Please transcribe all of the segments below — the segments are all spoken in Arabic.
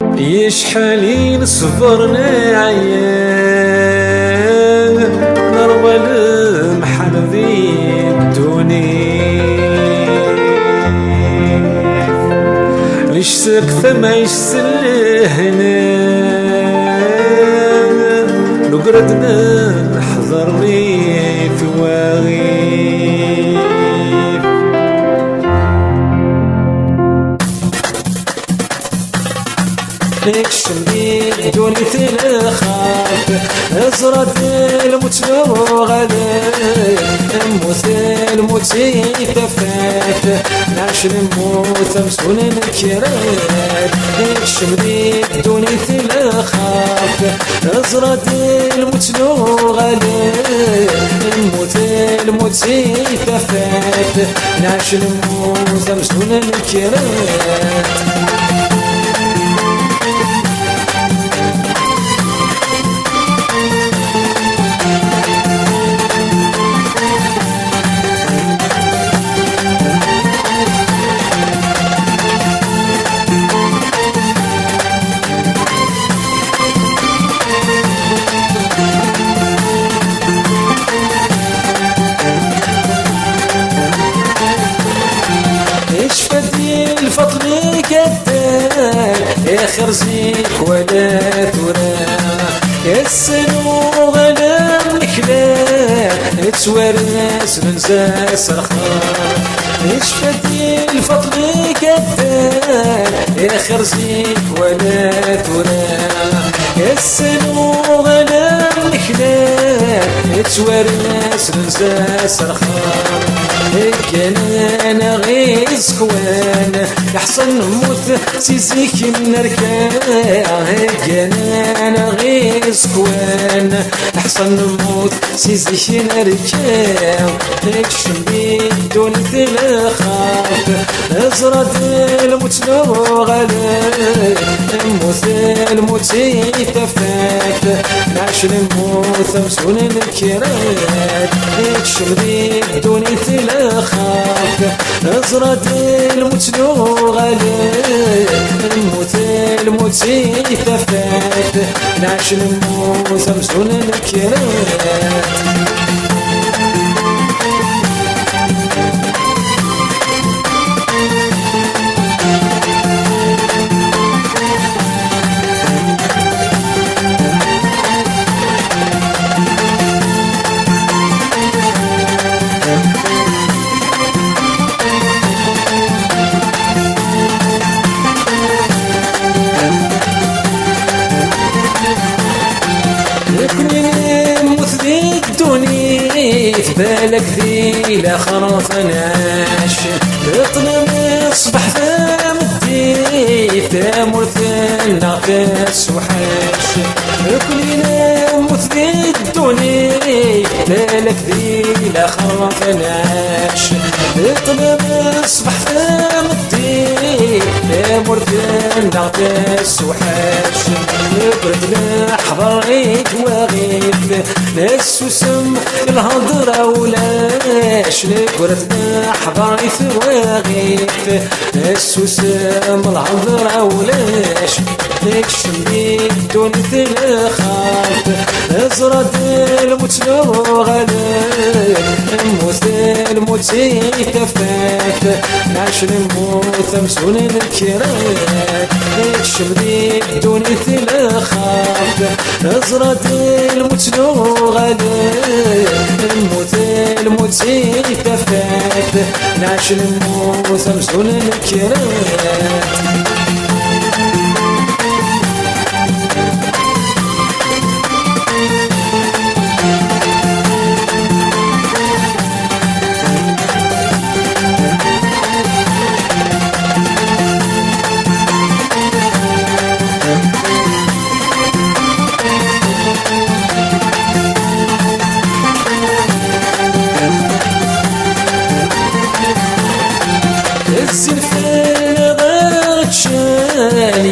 يشحالين صبرنا عيان نروى المحل ذي الدنيا ليش سكت ما يسلهنا نقردنا نحضر لي في واغيب نكشم بيك دوني تلخاف ازرد المتلوغلة الموت الموتي تفات نعش الموت مسكون نكرات نكشم بيك دوني تلخاف ازرد المتلوغلة الموت الموتي تفات نعش الموت مسكون نكرات الفضل قدام يا خرزيك ولا تراه السنو غلام الكلام تورث من زاس رخام اشفدي الفضل قدام يا خرزيك ولا تراه السنو غلام الكلام تورث من زاس رخام كان انا غير سكوان يحسن موت سيزيك نركان كان انا غير سكوان يحسن موت سيزيك نركان اكشم بيك دون تلخاف ازرد المتلوغلة الموت الموتي تفات نعش الموت مسكون الكرات اكشم بيك دون تلخاف ازرد المتلوغلة الموت الموتي تفات نعش الموت مسكون الكرات بالك ذي لا خلاص نعيش اطلب اصبح ثام الديف تامر ثان ناقص وحاش كلنا موت ذي الدنيا بالك ذي لا خلاص نعيش اطلب اصبح ثام الديف تامر ثان ناقص وحاش بردنا حضريك واغيب ناس وسم الهضرة ولاش لقرتنا حضري ثواغيف ناس وسم الهضرة ولاش نكشم بيك دون تلخاف ازرد المتلوغلة الموت الموتي تفات نعش الموت مسكون الكرات نكشم بيك دون تلخاف ازرد المتلوغلة الموت الموتي تفات نعش الموت مسكون الكرات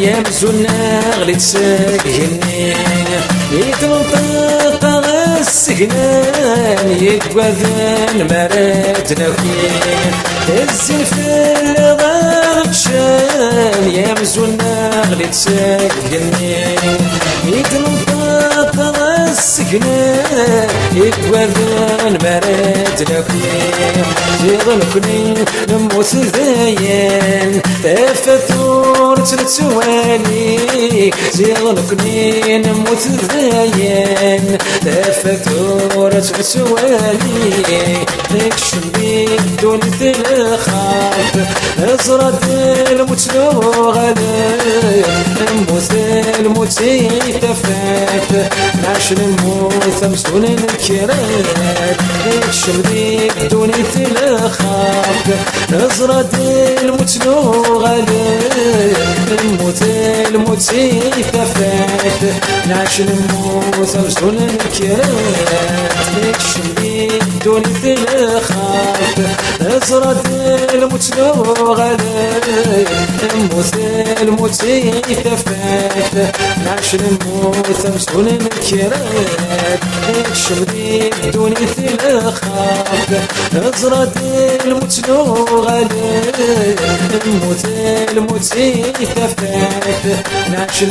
يمزونا غليت ساكنين يتنطق السكنان يتوذن مرات نوكين الزين في الغار شام يا مزونا غلي تسكني يتنطط السكنة يتوذن برد لكني يغلقني نموت ذاين تفتور تلتوالي يغلقني نموت ذاين تفتور تلتوالي نكشم بيك دون تلخاف ازرد الموت غدا نموت الموت يتفاف نعش نموت مسؤول الكرات نكشم بيك دون تلخاف ازرد الموت غدا نموت الموت يتفاف نعش نموت مسؤول الكرات نكشم بيك دون تلخاف ازرد الموت غدا نموت الموت يتفاف نعش نموت مسؤول الكرات نكشم بيك دون تلخاف ازرد الموت غدا نموت الموت يتفاف نعش